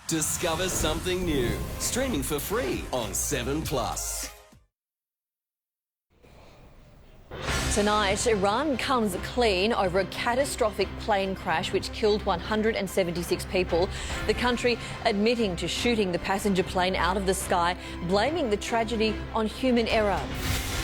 Discover something new. Streaming for free on 7plus. Tonight, Iran comes clean over a catastrophic plane crash which killed 176 people. The country admitting to shooting the passenger plane out of the sky, blaming the tragedy on human error.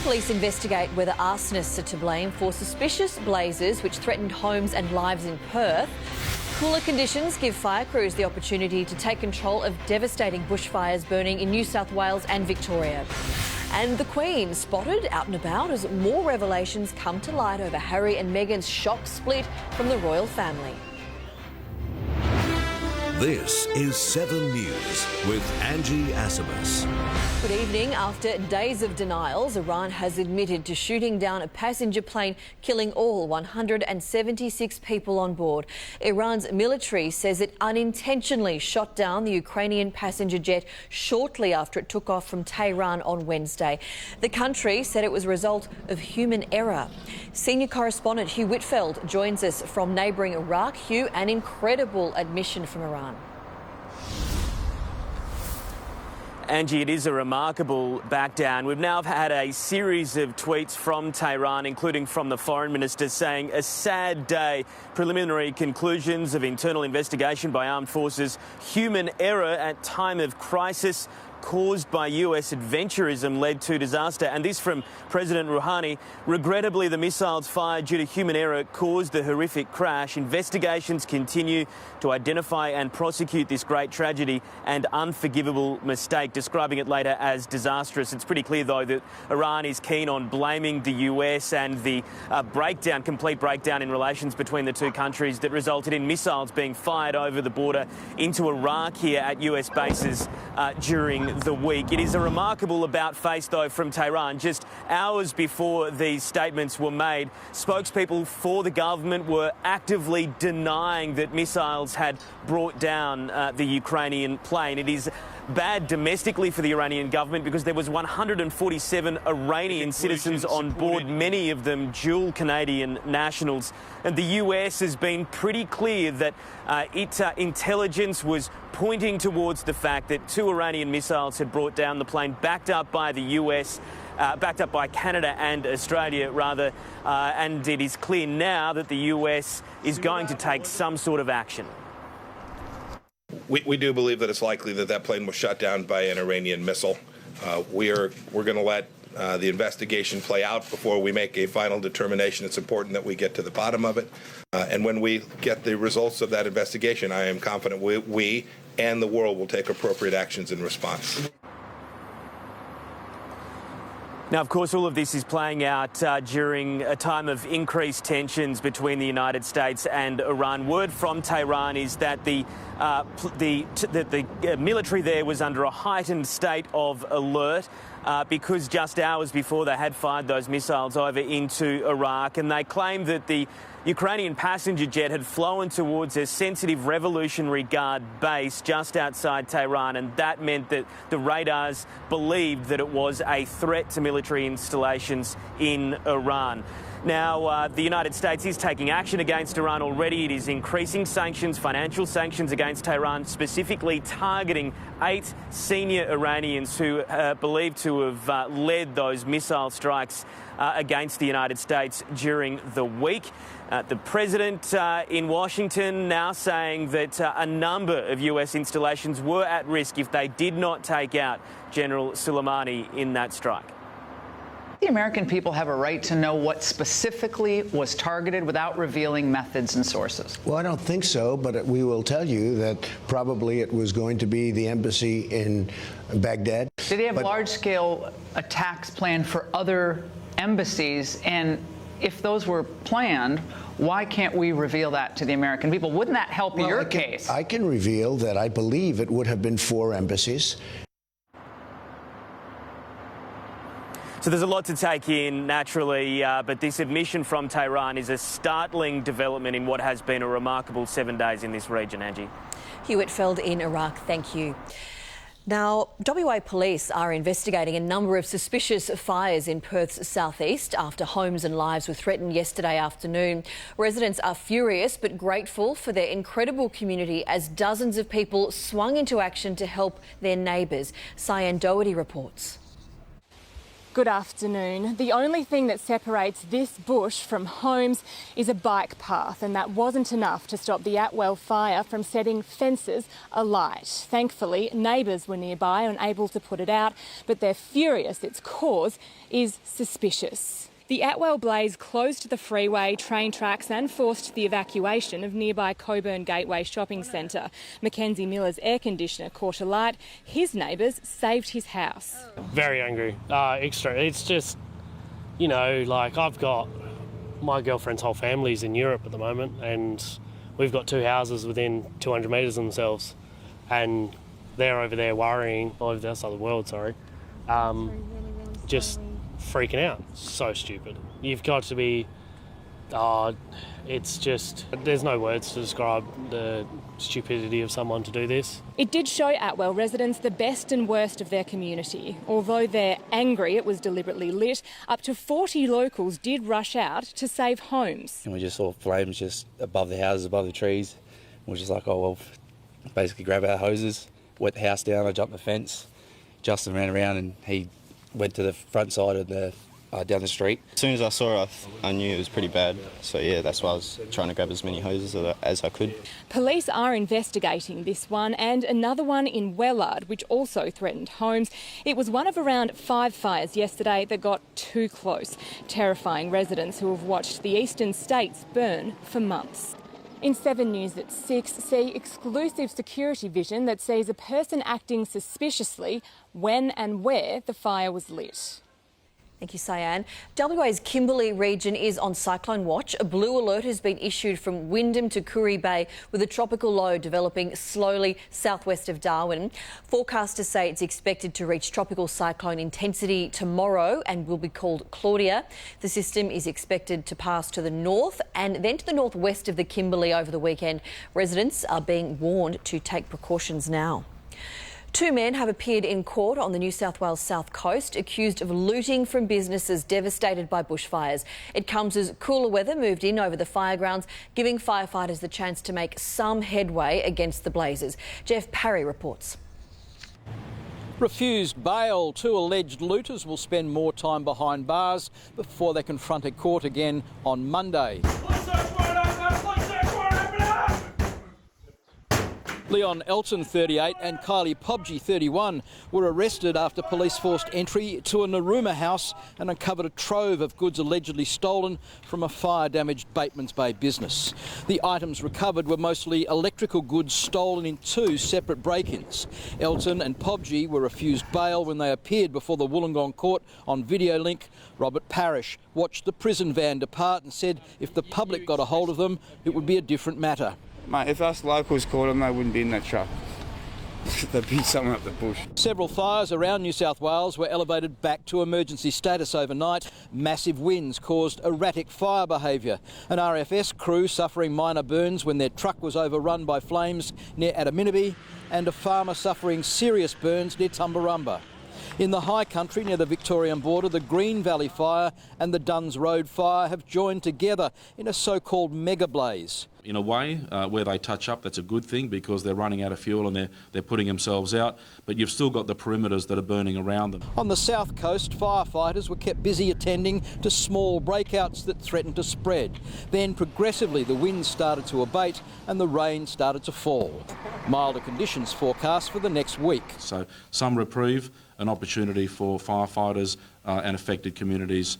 Police investigate whether arsonists are to blame for suspicious blazes which threatened homes and lives in Perth. Cooler conditions give fire crews the opportunity to take control of devastating bushfires burning in New South Wales and Victoria. And the Queen spotted out and about as more revelations come to light over Harry and Meghan's shock split from the royal family. This is 7 News with Angie Asimus. Good evening. After days of denials, Iran has admitted to shooting down a passenger plane, killing all 176 people on board. Iran's military says it unintentionally shot down the Ukrainian passenger jet shortly after it took off from Tehran on Wednesday. The country said it was a result of human error. Senior correspondent Hugh Whitfeld joins us from neighbouring Iraq. Hugh, an incredible admission from Iran. Angie, it is a remarkable backdown. We've now had a series of tweets from Tehran, including from the foreign minister, saying a sad day, preliminary conclusions of internal investigation by armed forces, human error at time of crisis caused by US adventurism led to disaster. And this from President Rouhani. Regrettably, the missiles fired due to human error caused the horrific crash. Investigations continue to identify and prosecute this great tragedy and unforgivable mistake, describing it later as disastrous. It's pretty clear, though, that Iran is keen on blaming the US and the complete breakdown in relations between the two countries that resulted in missiles being fired over the border into Iraq here at US bases during the week. It is a remarkable about-face, though, from Tehran. Just hours before these statements were made, spokespeople for the government were actively denying that missiles had brought down the Ukrainian plane. It is bad domestically for the Iranian government because there was 147 Iranian citizens on board, many of them dual Canadian nationals. And the US has been pretty clear that its intelligence was pointing towards the fact that 2 Iranian missiles had brought down the plane, backed up by the US, backed up by Canada and Australia, rather. And it is clear now that the US is going to take some sort of action. We do believe that it's likely that that plane was shot down by an Iranian missile. We're going to let the investigation play out before we make a final determination. It's important that we get to the bottom of it. And when we get the results of that investigation, I am confident we and the world will take appropriate actions in response. Now, of course, all of this is playing out during a time of increased tensions between the United States and Iran. Word from Tehran is that the military there was under a heightened state of alert because just hours before they had fired those missiles over into Iraq, and they claimed that the Ukrainian passenger jet had flown towards a sensitive Revolutionary Guard base just outside Tehran, and that meant that the radars believed that it was a threat to military installations in Iran. Now, the United States is taking action against Iran already. It is increasing sanctions, financial sanctions against Tehran, specifically targeting 8 senior Iranians who are believed to have led those missile strikes against the United States during the week. The president in Washington now saying that a number of US installations were at risk if they did not take out General Soleimani in that strike. The American people have a right to know what specifically was targeted without revealing methods and sources. Well, I don't think so, but we will tell you that probably it was going to be the embassy in Baghdad. Did they have large-scale attacks planned for other embassies? And if those were planned, why can't we reveal that to the American people? Wouldn't that help your case? I can reveal that I believe it would have been 4 embassies. So there's a lot to take in, naturally, but this admission from Tehran is a startling development in what has been a remarkable 7 days in this region, Angie. Hugh Whitfeld in Iraq, thank you. Now, WA police are investigating a number of suspicious fires in Perth's southeast after homes and lives were threatened yesterday afternoon. Residents are furious but grateful for their incredible community as dozens of people swung into action to help their neighbours. Cyan Doherty reports. Good afternoon. The only thing that separates this bush from homes is a bike path, and that wasn't enough to stop the Atwell fire from setting fences alight. Thankfully, neighbours were nearby and able to put it out, but they're furious its cause is suspicious. The Atwell blaze closed the freeway, train tracks and forced the evacuation of nearby Coburn Gateway shopping centre. Mackenzie Miller's air conditioner caught alight. His neighbours saved his house. Very angry, extra. It's just, you know, like I've got my girlfriend's whole family's in Europe at the moment and we've got two houses within 200 metres of themselves and they're over there worrying, over the other side of the world, just freaking out. So stupid. You've got to be, it's just, there's no words to describe the stupidity of someone to do this. It did show Atwell residents the best and worst of their community. Although they're angry it was deliberately lit, up to 40 locals did rush out to save homes. And we just saw flames just above the houses, above the trees. And we're just like, oh well, basically grab our hoses, wet the house down, I jumped the fence. Justin ran around and he went to the front side of the down the street. As soon as I saw it, I knew it was pretty bad. So yeah, that's why I was trying to grab as many hoses as I could. Police are investigating this one and another one in Wellard, which also threatened homes. It was one of around 5 fires yesterday that got too close, terrifying residents who have watched the eastern states burn for months. In 7 News at 6, see exclusive security vision that sees a person acting suspiciously when and where the fire was lit. Thank you, Cyan. WA's Kimberley region is on cyclone watch. A blue alert has been issued from Wyndham to Koori Bay with a tropical low developing slowly southwest of Darwin. Forecasters say it's expected to reach tropical cyclone intensity tomorrow and will be called Claudia. The system is expected to pass to the north and then to the northwest of the Kimberley over the weekend. Residents are being warned to take precautions now. 2 men have appeared in court on the New South Wales south coast accused of looting from businesses devastated by bushfires. It comes as cooler weather moved in over the firegrounds, giving firefighters the chance to make some headway against the blazes. Jeff Parry reports. Refused bail, 2 alleged looters will spend more time behind bars before they confront a court again on Monday. Leon Elton, 38, and Kylie Pobji, 31, were arrested after police forced entry to a Narooma house and uncovered a trove of goods allegedly stolen from a fire-damaged Batemans Bay business. The items recovered were mostly electrical goods stolen in 2 separate break-ins. Elton and Pobji were refused bail when they appeared before the Wollongong court on video link. Robert Parrish watched the prison van depart and said if the public got a hold of them, it would be a different matter. Mate, if us locals caught them, they wouldn't be in that truck. They'd be somewhere up the bush. Several fires around New South Wales were elevated back to emergency status overnight. Massive winds caused erratic fire behaviour. An RFS crew suffering minor burns when their truck was overrun by flames near Adaminaby, and a farmer suffering serious burns near Tumbarumba. In the high country near the Victorian border, the Green Valley Fire and the Duns Road Fire have joined together in a so-called mega blaze. In a way, where they touch up, that's a good thing because they're running out of fuel and they're putting themselves out, but you've still got the perimeters that are burning around them. On the south coast, firefighters were kept busy attending to small breakouts that threatened to spread. Then progressively the winds started to abate and the rain started to fall. Milder conditions forecast for the next week. So some reprieve, an opportunity for firefighters and affected communities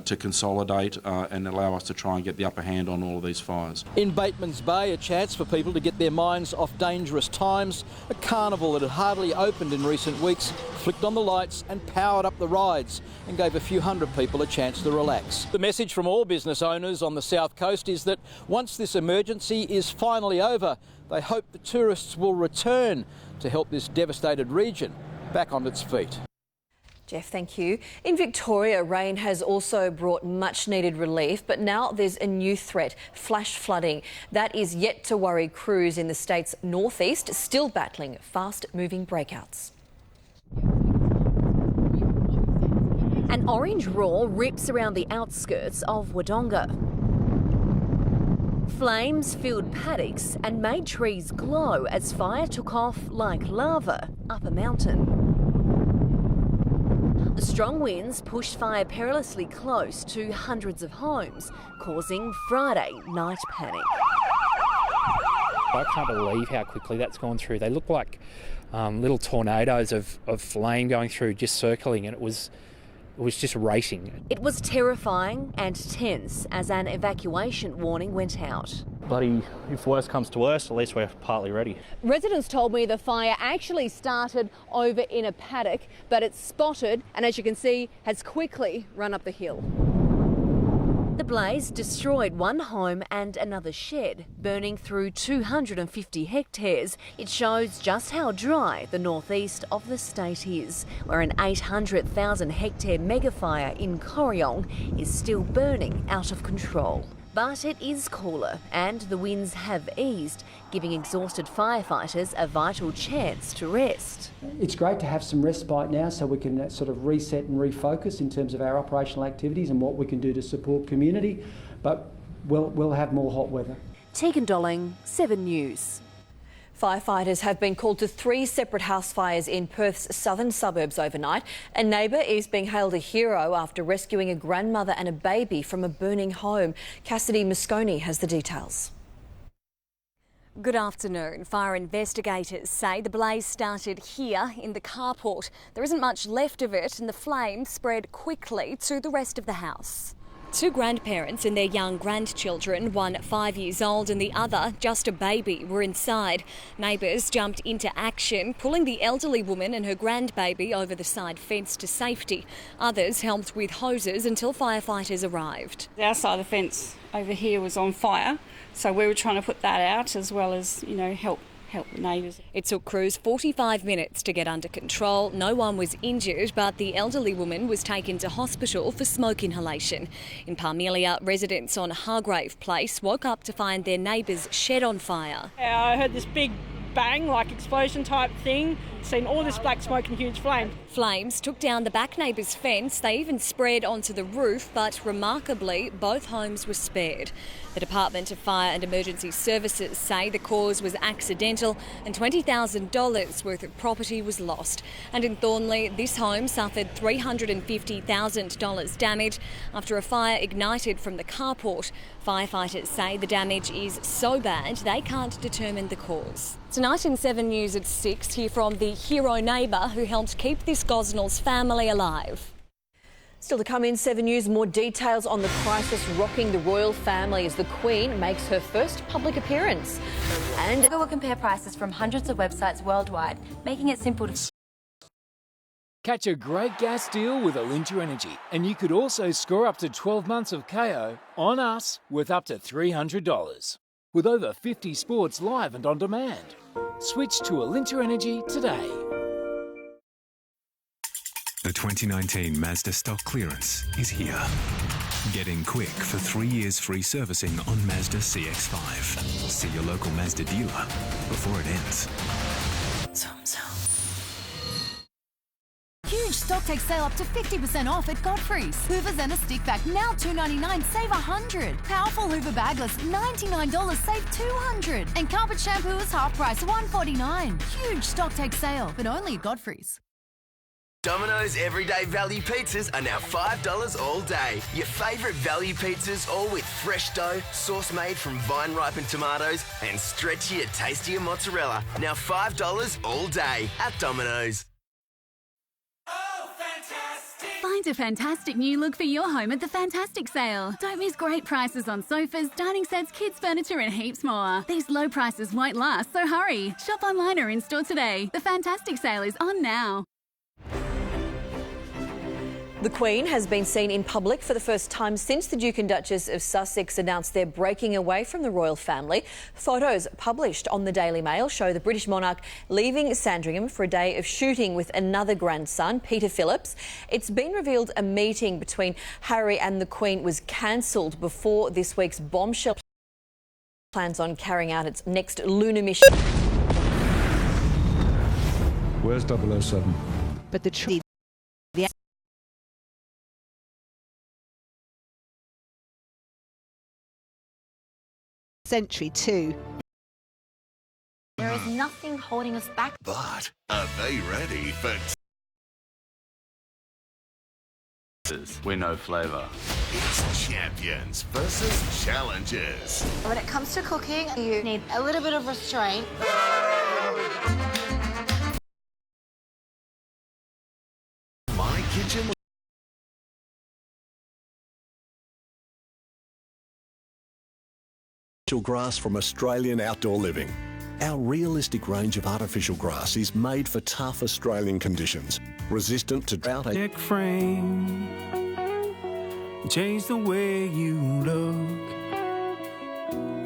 to consolidate and allow us to try and get the upper hand on all of these fires. In Batemans Bay, a chance for people to get their minds off dangerous times. A carnival that had hardly opened in recent weeks flicked on the lights and powered up the rides and gave a few hundred people a chance to relax. The message from all business owners on the south coast is that once this emergency is finally over, they hope the tourists will return to help this devastated region back on its feet. Jeff, thank you. In Victoria, rain has also brought much needed relief, but now there's a new threat, flash flooding. That is yet to worry crews in the state's northeast, still battling fast moving breakouts. An orange roar rips around the outskirts of Wodonga. Flames filled paddocks and made trees glow as fire took off like lava up a mountain. Strong winds pushed fire perilously close to hundreds of homes, causing Friday night panic. I can't believe how quickly that's gone through. They look like little tornadoes of flame going through, just circling, and it was just racing. It was terrifying and tense as an evacuation warning went out. Bloody, if worse comes to worse, at least we're partly ready. Residents told me the fire actually started over in a paddock, but it's spotted and, as you can see, has quickly run up the hill. The blaze destroyed one home and another shed, burning through 250 hectares. It shows just how dry the northeast of the state is, where an 800,000 hectare megafire in Corryong is still burning out of control. But it is cooler and the winds have eased, giving exhausted firefighters a vital chance to rest. It's great to have some respite now so we can sort of reset and refocus in terms of our operational activities and what we can do to support community, but we'll have more hot weather. Tegan Dolling, 7 News. Firefighters have been called to 3 separate house fires in Perth's southern suburbs overnight. A neighbour is being hailed a hero after rescuing a grandmother and a baby from a burning home. Cassidy Moscone has the details. Good afternoon. Fire investigators say the blaze started here in the carport. There isn't much left of it and the flames spread quickly to the rest of the house. 2 grandparents and their young grandchildren, one 5 years old and the other just a baby, were inside. Neighbours jumped into action, pulling the elderly woman and her grandbaby over the side fence to safety. Others helped with hoses until firefighters arrived. Our side of the fence over here was on fire, so we were trying to put that out as well as, help the neighbours. It took crews 45 minutes to get under control. No one was injured, but the elderly woman was taken to hospital for smoke inhalation. In Parmelia, residents on Hargrave Place woke up to find their neighbour's shed on fire. I heard this big bang, like explosion type thing, seen all this black smoke and huge flame. Flames took down the back neighbour's fence. They even spread onto the roof, but remarkably, both homes were spared. The Department of Fire and Emergency Services say the cause was accidental and $20,000 worth of property was lost. And in Thornley, this home suffered $350,000 damage after a fire ignited from the carport. Firefighters say the damage is so bad they can't determine the cause. Tonight in 7 News at 6, hear from the hero neighbour who helped keep this Gosnell's family alive. Still to come in 7 News, more details on the crisis rocking the royal family as the Queen makes her first public appearance. And Google will compare prices from hundreds of websites worldwide, making it simple to... Catch a great gas deal with Alinta Energy, and you could also score up to 12 months of KO on us with up to $300. With over 50 sports live and on demand. Switch to Alinta Energy today. The 2019 Mazda stock clearance is here. Get in quick for 3 years free servicing on Mazda CX-5. See your local Mazda dealer before it ends. Huge stock take sale up to 50% off at Godfrey's. Hoovers and a stick vac now $2.99, save $100. Powerful Hoover bagless $99, save $200. And carpet shampoo is half price $149. Huge stock take sale, but only at Godfrey's. Domino's Everyday Value Pizzas are now $5 all day. Your favourite value pizzas, all with fresh dough, sauce made from vine-ripened tomatoes, and stretchier, tastier mozzarella. Now $5 all day at Domino's. Find a fantastic new look for your home at the Fantastic Sale. Don't miss great prices on sofas, dining sets, kids' furniture and heaps more. These low prices won't last, so hurry. Shop online or in-store today. The Fantastic Sale is on now. The Queen has been seen in public for the first time since the Duke and Duchess of Sussex announced they're breaking away from the royal family. Photos published on the Daily Mail show the British monarch leaving Sandringham for a day of shooting with another grandson, Peter Phillips. It's been revealed a meeting between Harry and the Queen was cancelled before this week's bombshell plans on carrying out its next lunar mission. Where's 007? but the century too. There is nothing holding us back. But are they ready for... We know flavour. It's champions versus challengers. When it comes to cooking, you need a little bit of restraint. My kitchen. Grass from Australian Outdoor Living. Our realistic range of artificial grass is made for tough Australian conditions, resistant to drought. Deck frame, change the way you look.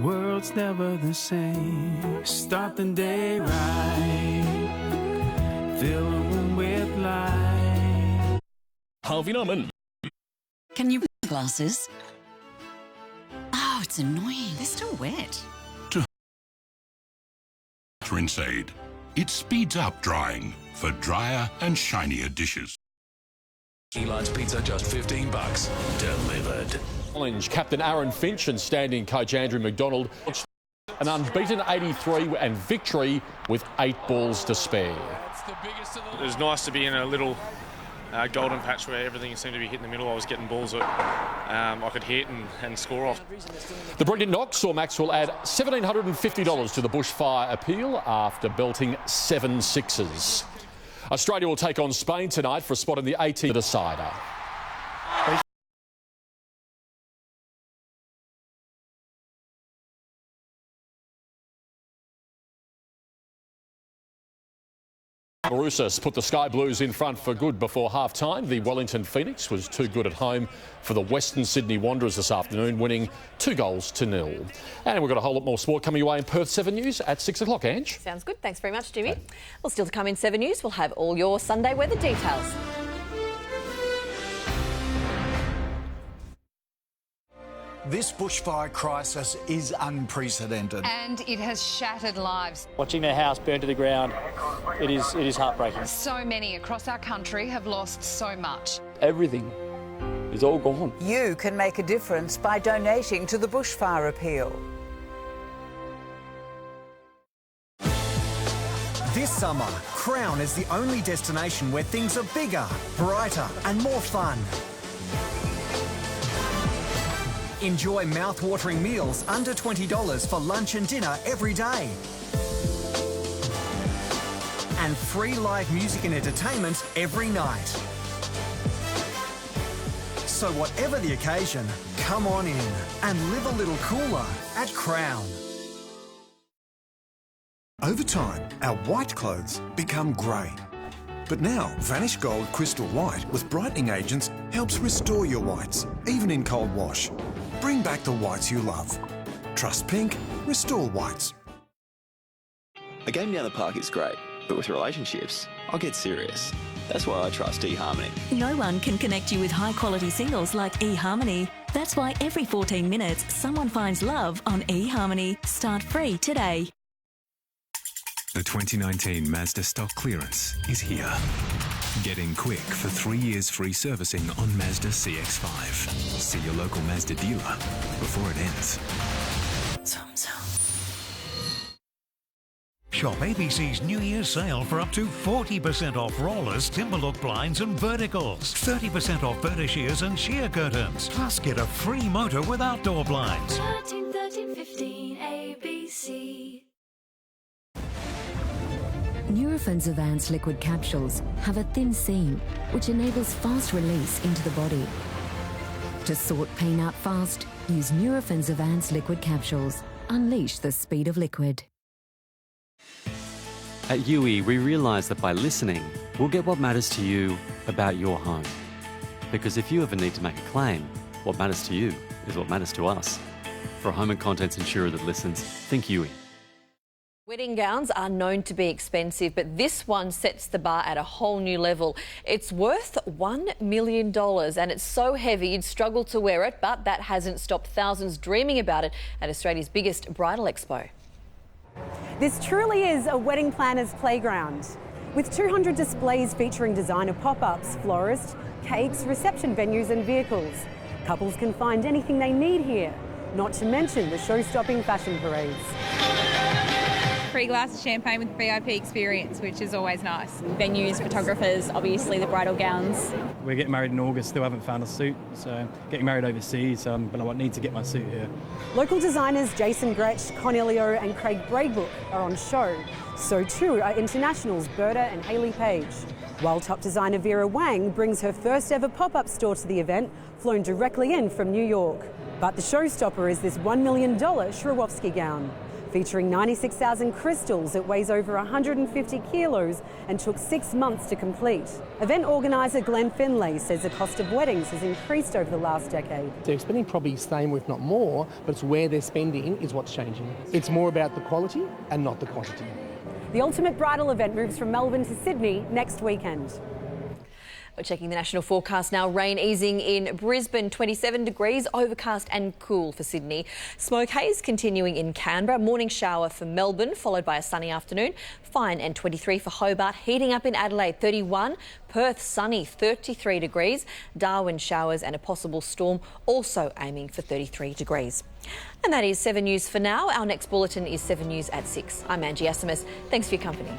World's never the same. Start the day right, fill the room with light. Harvey Norman. Can you wear glasses? Oh, it's annoying. They're still wet. Rinse Aid. It speeds up drying for drier and shinier dishes. Eli's Pizza, just $15. Delivered. Challenge Captain Aaron Finch and standing coach Andrew McDonald. An unbeaten 83 and victory with 8 balls to spare. It was nice to be in a little golden patch where everything seemed to be hitting the middle. I was getting balls that I could hit and score off. The brilliant knock saw Maxwell add $1,750 to the bushfire appeal after belting 7 sixes. Australia will take on Spain tonight for a spot in the 18th decider. Marousas put the Sky Blues in front for good before half-time. The Wellington Phoenix was too good at home for the Western Sydney Wanderers this afternoon, winning 2-0. And we've got a whole lot more sport coming your way in Perth 7 News at 6 o'clock, Ange. Sounds good. Thanks very much, Jimmy. Well, still to come in 7 News, we'll have all your Sunday weather details. This bushfire crisis is unprecedented. And it has shattered lives. Watching their house burn to the ground, it is heartbreaking. So many across our country have lost so much. Everything is all gone. You can make a difference by donating to the bushfire appeal. This summer, Crown is the only destination where things are bigger, brighter and more fun. Enjoy mouth-watering meals under $20 for lunch and dinner every day. And free live music and entertainment every night. So whatever the occasion, come on in and live a little cooler at Crown. Over time, our white clothes become grey. But now, Vanish Gold Crystal White with brightening agents helps restore your whites, even in cold wash. Bring back the whites you love. Trust Pink, restore whites. A game down the park is great, but with relationships, I'll get serious. That's why I trust eHarmony. No one can connect you with high-quality singles like eHarmony. That's why every 14 minutes, someone finds love on eHarmony. Start free today. The 2019 Mazda stock clearance is here. Get in quick for 3 years free servicing on Mazda CX-5. See your local Mazda dealer before it ends. Shop ABC's New Year's sale for up to 40% off rollers, timber look blinds and verticals. 30% off furniture shears and sheer curtains. Plus get a free motor with outdoor blinds. 13, 13, 15 ABC. Nurofen Advanced liquid capsules have a thin seam, which enables fast release into the body. To sort pain out fast, use Nurofen Advanced liquid capsules. Unleash the speed of liquid. At UE, we realise that by listening, we'll get what matters to you about your home. Because if you ever need to make a claim, what matters to you is what matters to us. For a home and contents insurer that listens, think UE. Wedding gowns are known to be expensive, but this one sets the bar at a whole new level. It's worth $1 million and it's so heavy you'd struggle to wear it, but that hasn't stopped thousands dreaming about it at Australia's biggest bridal expo. This truly is a wedding planner's playground. With 200 displays featuring designer pop-ups, florists, cakes, reception venues and vehicles. Couples can find anything they need here, not to mention the show-stopping fashion parades. Free glass of champagne with VIP experience, which is always nice. Venues, photographers, obviously the bridal gowns. We're getting married in August, still haven't found a suit, so getting married overseas, but I need to get my suit here. Local designers Jason Gretsch, Con Elio and Craig Braidbook are on show. So too are internationals Berta and Hayley Page. While top designer Vera Wang brings her first ever pop-up store to the event, flown directly in from New York. But the showstopper is this $1 million Swarovski gown. Featuring 96,000 crystals, it weighs over 150 kilos and took 6 months to complete. Event organiser Glenn Finlay says the cost of weddings has increased over the last decade. They're spending probably the same, if not more, but it's where they're spending is what's changing. It's more about the quality and not the quantity. The ultimate bridal event moves from Melbourne to Sydney next weekend. We're checking the national forecast now. Rain easing in Brisbane, 27 degrees, overcast and cool for Sydney. Smoke haze continuing in Canberra. Morning shower for Melbourne, followed by a sunny afternoon. Fine and 23 for Hobart. Heating up in Adelaide, 31. Perth, sunny, 33 degrees. Darwin, showers and a possible storm, also aiming for 33 degrees. And that is 7 News for now. Our next bulletin is 7 News at 6. I'm Angie Asimus. Thanks for your company.